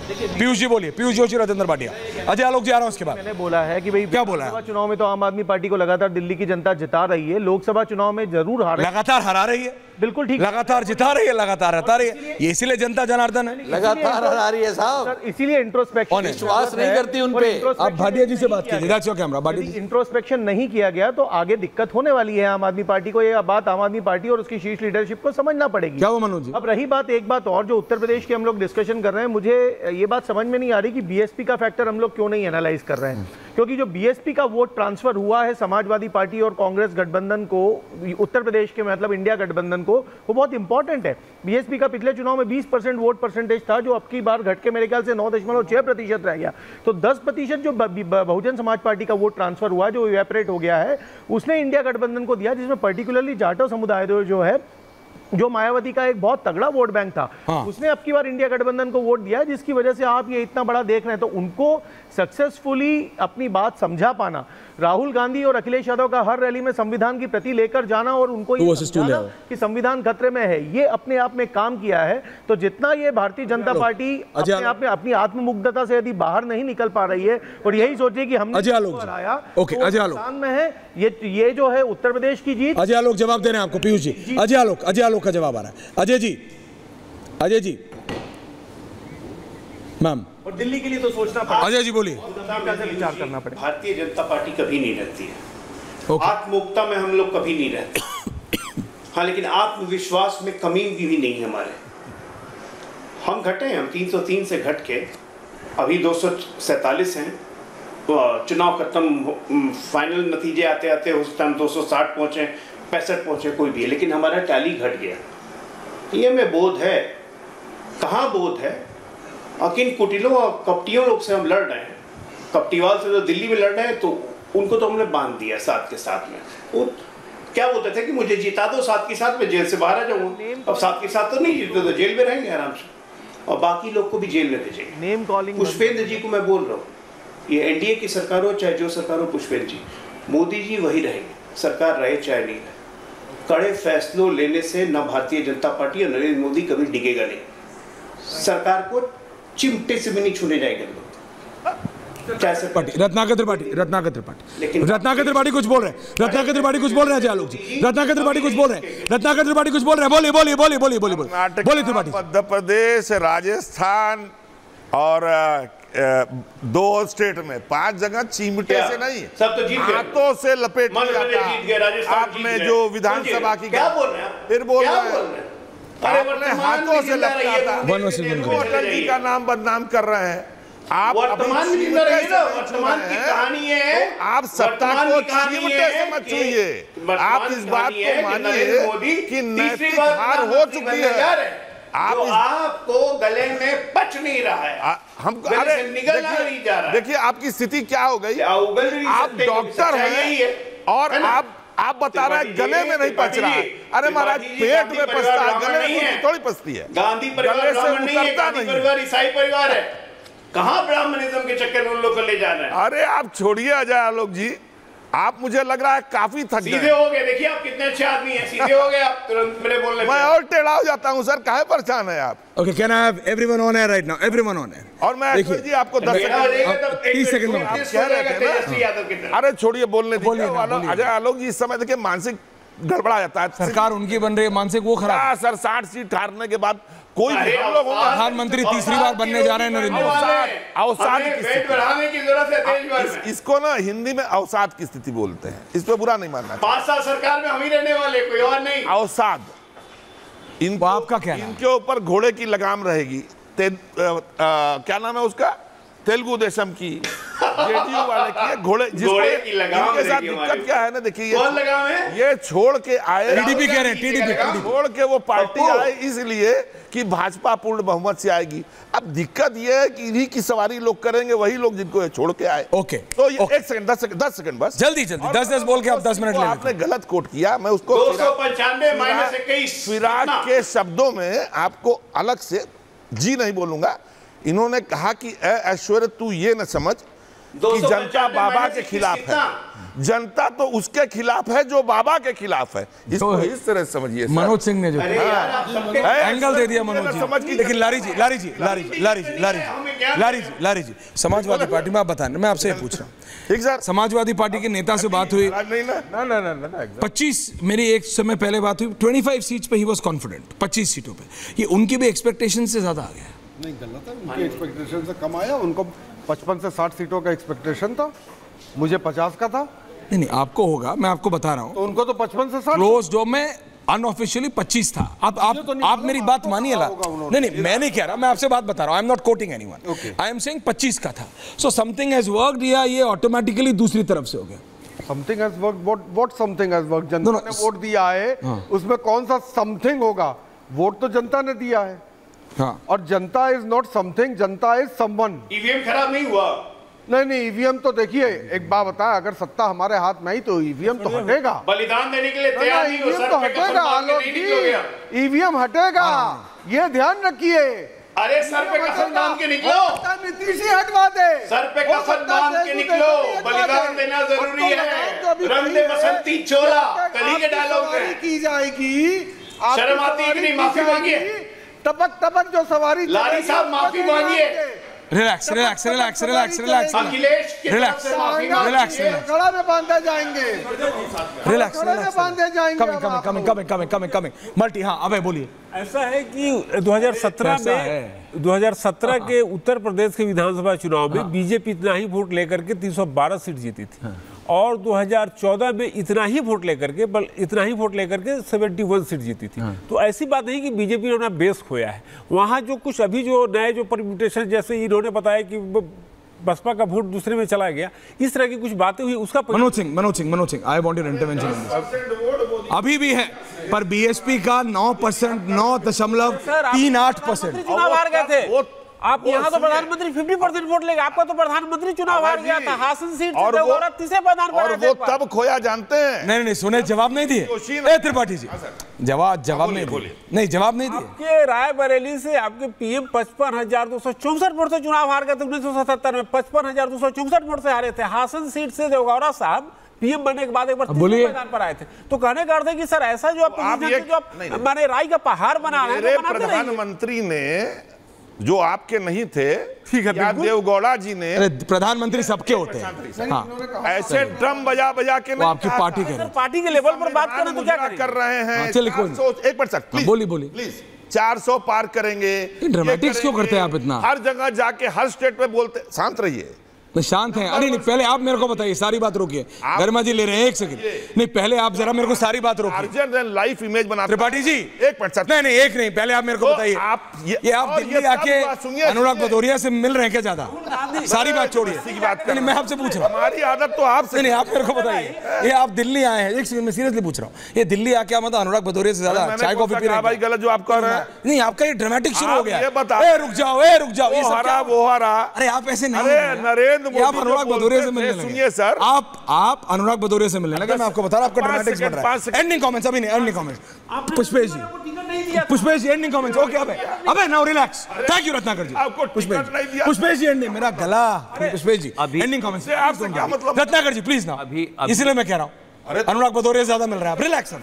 पीयूष जी बोलिए, पीयूष जोशी, राजेंद्र भाटिया, अजय आलोक जी आ रहा हूं उसके बाद। मैंने बोला है कि भाई क्या बोला है? लोकसभा चुनाव में तो आम आदमी पार्टी को लगातार दिल्ली की जनता जिता रही है, लोकसभा चुनाव में जरूर लगातार हरा रही है, बिल्कुल ठीक, लगातार जिता रही है, लगातार हता रही है, ये इसीलिए जनता जनार्दन है, लगातार हरा रही है साहब, इसीलिए इंट्रोस्पेक्शन विश्वास नहीं करती उन पे। आप भाटिया जी से बात कीजिए, कैमरा भाटिया जी। इंट्रोस्पेक्शन नहीं किया गया तो आगे दिक्कत होने वाली है आम आदमी पार्टी को। ये बात आम आदमी पार्टी और उसकी शीर्ष लीडरशिप को समझना पड़ेगी। क्या वो मनोज जी? अब रही बात, एक बात और जो उत्तर प्रदेश की हम लोग डिस्कशन कर रहे हैं, मुझे ये बात समझ में नहीं आ रही कि बीएसपी का फैक्टर हम लोग क्यों नहीं एनालाइज कर रहे हैं, क्योंकि जो बीएसपी का वोट ट्रांसफर हुआ है समाजवादी पार्टी और कांग्रेस गठबंधन को, उत्तर प्रदेश के मतलब इंडिया गठबंधन को, वो बहुत इंपॉर्टेंट है। बीएसपी का पिछले चुनाव में 20% वोट परसेंटेज था, जो अब की बार घट के मेरे ख्याल से 9.6% रह गया। तो 10% जो बहुजन समाज पार्टी का वोट ट्रांसफर हुआ, जो इवेपोरेट हो गया है, उसने इंडिया गठबंधन को दिया, जिसमें पर्टिकुलरली जाटव समुदाय जो है, जो मायावती का एक बहुत तगड़ा वोट बैंक था, उसने अब की बार इंडिया गठबंधन को वोट दिया, जिसकी वजह से आप ये इतना बड़ा देख रहे हैं। तो उनको सक्सेसफुली अपनी बात समझा पाना, राहुल गांधी और अखिलेश यादव का हर रैली में संविधान की प्रति लेकर जाना और उनको ये समझाना कि संविधान खतरे में है, ये अपने आप में काम किया है। तो जितना ये भारतीय जनता पार्टी अपने आप में अपनी आत्ममुग्धता से यदि बाहर नहीं निकल पा रही है और यही सोचिए कि हमने हराया, नुकसान में है, ये जो है उत्तर प्रदेश की जीत। अजय आलोक जवाब दे रहे हैं आपको, पीयूष जी। अजय आलोक का जवाब आ रहा है। अजय जी मैम, और दिल्ली के लिए तो सोचना पड़ेगा। अजय जी बोलिए। विचार करना पड़ेगा। भारतीय जनता पार्टी कभी नहीं रहती है, आत्ममुक्ता में हम लोग कभी नहीं रहते। हाँ, लेकिन आत्मविश्वास में कमी भी नहीं है हमारे। हम घटे हैं, हम 303 से घट के अभी 247 हैं। चुनाव खत्म, फाइनल नतीजे आते आते उस टाइम 260 पहुंचे, 65 पहुंचे, कोई भी है, लेकिन हमारा टैली घट गया। ये में बोध है, कहाँ बोध है? और किन कुटिलों और कपटियों लोग से हम लड़ रहे हैं, कपटीवाल से जो दिल्ली में लड़ रहे हैं, तो उनको तो हमने बांध दिया साथ के साथ में। वो क्या बोलते थे कि मुझे जिता दो, साथ के साथ में जेल से बाहर आ जाऊंगा। अब साथ के साथ तो नहीं जीते तो जेल में रहेंगे आराम से, और बाकी लोग को भी जेल में भेजेंगे। नेम कॉलिंग पुष्पेंद्र जी को मैं बोल रहा हूँ, ये एनडीए की सरकार हो चाहे जो सरकार हो, पुष्पेंद्र जी, मोदी जी वही रहेंगे, सरकार रहे चाहे नहीं रहे। कड़े फैसलों लेने से न भारतीय जनता पार्टी और नरेंद्र मोदी कभी डिगेगा नहीं। सरकार को चिमटे से भी नहीं छूने जाएंगे लोग। रत्नाकर त्रिपाठी कुछ बोल रहे हैं, रत्नाकर त्रिपाठी कुछ बोल रहे हैं। अजय आलोक जी, रत्नाकर त्रिपाठी कुछ बोल रहे हैं, रत्नाकर त्रिपाठी कुछ बोल रहे हैं। बोलिए त्रिपाठी। मध्य प्रदेश, राजस्थान और 2 स्टेट में 5 जगह चिमटे से नहीं, सब तो जीत गए, हाथों से लपेट दिया। आपने जो विधानसभा की, क्या बोल रहे हैं, फिर बोल रहे हैं आपने हाथों से लपटा था, अटल जी का नाम बदनाम कर रहे हैं आप। वर्तमान की कहानी है, तो आप सत्ता को चिमटे से मत छूइए। आप इस बात को मानिए कि नैतिक हार हो चुकी है। आपको गले में पच नहीं रहा है, हमको अरे देखिए आपकी स्थिति क्या हो गई। आप डॉक्टर हैं और आप बता रहे हैं गले में नहीं पच रहा है। अरे महाराज, पेट में पचता है, गले में थोड़ी पचती है। गांधी परिवार ब्राह्मण नहीं है, गांधी परिवार ईसाई परिवार है। कहां ब्राह्मणिज्म के चक्कर में उन लोग को ले जा रहे हैं? अरे आप छोड़िए अजय आलोक जी, आप मुझे लग रहा है काफी थक गए। सीधे हो गए, देखिए आप कितने अच्छे आदमी हैं, सीधे हो गए आप तुरंत मेरे बोलने पे। मैं और टेढ़ा हो जाता हूं सर, काहे परेशान है आप? Okay, can I have everyone on air right now? Everyone on air. और मैं जी आपको 10 सेकंड 30 सेकंड में कह रहे थे ना। अरे छोड़िए, बोलने दीजिए। अजय आलोक जी, इस समय देखिए मानसिक गड़बड़ा जाता है। सरकार उनकी बन रही है, मानसिक वो खराब सर। 60 सीट हारने के बाद कोई हम लोग प्रधानमंत्री तीसरी बार बनने जा रहे हैं नरेंद्र मोदी। इसको ना हिंदी में अवसाद की स्थिति बोलते हैं, इस पे बुरा नहीं मानना। 5 साल सरकार में हम ही रहने वाले, कोई और नहीं। अवसाद, आपका क्या इनके ऊपर घोड़े की लगाम रहेगी। क्या नाम है उसका, तेलुगु देशम की, जेडीयू वाले की घोड़े की लगाम। इनके साथ दिक्कत क्या है ना, देखिए कौन लगाम है? ये छोड़ के आए, टीडीपी कह रहे हैं, टीडीपी छोड़ के वो पार्टी आए इसलिए कि भाजपा पूर्ण बहुमत से आएगी। अब दिक्कत ये है कि इन्हीं की सवारी लोग करेंगे, वही लोग जिनको ये छोड़ के आए। ओके, तो ये 1 सेकंड 10 सेकंड बस, जल्दी 10 बोल के आप 10 मिनट ले। आपने गलत कोट किया, मैं उसको 295-21 फिराक के शब्दों में आपको अलग से जी नहीं बोलूंगा। इन्होंने कहा कि ऐश्वर्य तू ये न समझ कि जनता बाबा के खिलाफ है, जनता तो उसके खिलाफ है जो बाबा के खिलाफ है। इसको इस तरह समझिए। मनोज सिंह ने जो एंगल दे दिया मनोज जी, लेकिन लारी जी लारी जी समाजवादी पार्टी में आप बताना, मैं आपसे पूछ रहा हूँ, ठीक सर। समाजवादी पार्टी के नेता से बात हुई, नहीं ना 25 मेरी एक समय पहले बात हुई, 25 सीट्स पे ही वाज कॉन्फिडेंट, 25 सीटों पे, ये उनकी भी एक्सपेक्टेशन से ज्यादा आ गया। नहीं गलत है, उनकी एक्सपेक्टेशन से कम आया। उनको 55 से 60 सीटों का एक्सपेक्टेशन था, मुझे 50 का था। नहीं आपको होगा, मैं आपको बता रहा हूँ, तो उनको तो 55 से 60 क्लोज डोर में अनऑफिशियली 25 था। आप मेरी बात मानिए ला, नहीं मैं नहीं कह रहा, मैं आपसे बात बता रहा हूँ, I am not coating anyone, I am saying 25 का था। सो समथिंग हैज वर्कड या ये ऑटोमेटिकली दूसरी तरफ से हो गया? Something has worked, what something has worked? जनता ने वोट दिया है, उसमें कौन सा समथिंग होगा? वोट तो जनता ने दिया है। हाँ। और जनता is not something, Janata is someone. EVM खराब नहीं हुआ? नहीं ईवीएम तो देखिए, एक बात बताया, अगर सत्ता हमारे हाथ में आई तो ईवीएम तो हटेगा। बलिदान देने के लिए तैयार नहीं हो, ईवीएम तो हटेगा आलोक जी, ईवीएम हटेगा, ये ध्यान रखिए। अरे सर पे कसम बांध के निकलो, नीतीश ही हटवा दे, सर पे कसम बांध के निकलो, बलिदान देना जरूरी है। रंग दे बसंती चोला कली के डायलॉग में की जाएगी, शर्म आती है कि नहीं? माफी मांगिए, टपक टपक जो सवारी, लारी साहब माफी मांगिए। Relax relax relax relax relax Akhilesh relax relax कड़ा में बांधे जाएंगे, रिलैक्स कड़ा में बांधे जाएंगे। Coming multi. हाँ अबे बोलिए। ऐसा है कि 2017 के उत्तर प्रदेश के विधानसभा चुनाव में बीजेपी इतना ही वोट लेकर के 312 सीट जीती थी, और 2014 में इतना ही वोट लेकर के 71 सीट जीती थी। तो ऐसी बात नहीं कि बीजेपी ने अपना बेस खोया है। वहाँ जो कुछ अभी जो नए जो परम्यूटेशन, जैसे इन्होंने बताया कि बसपा का वोट दूसरे में चला गया, इस तरह की कुछ बातें हुई, उसका Manoj Singh I want your intervention. अभी भी है, पर बीएसपी का 9%, 9.38%। चुनाव हार गए थे आप। यहाँ तो प्रधानमंत्री 50% वोट लेगा, आपका तो प्रधानमंत्री चुनाव हार गया था, हासन सीट से देवगौड़ा तीसरे प्रधान और वो तब खोया जानते हैं। नहीं सुने, जवाब नहीं दिए त्रिपाठी जी, जवाब नहीं दिए, नहीं जवाब नहीं दिए। आपके रायबरेली से आपके पीएम 55,264 वोट से चुनाव हार गए थे 1977 में, 55,264 वोट से हारे थे। हासन सीट से देवगौड़ा साहब पीएम बनने के बाद एक बार मैदान पर आए थे। तो कहने का अर्थ है कि सर ऐसा जो आप माने राय का पहाड़ बना रहे हैं, प्रधानमंत्री ने जो आपके नहीं थे, ठीक है, देवगौड़ा जी ने, प्रधानमंत्री सबके होते हैं। हाँ। ऐसे ड्रम बजा के नहीं, आपकी पार्टी के पार्टी के लेवल पर बात करना तो क्या कर रहे हैं। 1% बोलिए प्लीज 400 पार करेंगे। ड्रामेटिक्स क्यों करते हैं आप इतना? हर जगह जाके हर स्टेट में बोलते, शांत रहिए। शांत हैं। अरे नहीं, पहले आप मेरे को बताइए, सारी बात रोकिए, गर्मा जी ले रहे हैं, एक सेकंड। नहीं पहले आप जरा मेरे को सारी बात रोकिए। लाइफ इमेज बनाते त्रिपाठी जी, एक मिनट। नहीं एक नहीं, पहले आप मेरे को बताइए, ये आप दिल्ली आके अनुराग भदौरिया से मिल रहे हैं क्या ज्यादा? सारी बात छोड़िए, नहीं मैं आपसे पूछ रहा हूँ, हमारी आदत तो आपसे नहीं, आप मेरे को बताइए, ये आप दिल्ली आए हैं, एक मैं सीरियसली पूछ रहा हूँ, ये दिल्ली आके मतलब अनुराग भदौरिया से ज्यादा चाय कॉफी पी रहे हैं? भाई गलत जो आप कह रहे हैं, नहीं आपका ये ड्रामेटिक शुरू हो गया। रुक जाओ, वो हरा। अरे आप ऐसे नहीं, नरेंद्र मोदी आप अनुराग भदौरिया से मिलने लगे। सुनिए सर, आप अनुराग भदौरिया से मिलने लगे, मैं आपको बता रहा हूं, आपका ड्रामेटिक्स बढ़ रहा है। एंडिंग कमेंट्स अभी नहीं, ending comments Pushpesh ji ending comments. Okay अबे now relax. Thank you Ratnakar ji. Pushpesh ji ending, मेरा गला। Pushpesh ji ending comments Ratnakar ji please ना, इसलिए मैं कह रहा हूं अनुराग भदौरिया ज्यादा मिल रहा है, आप रिलैक्स।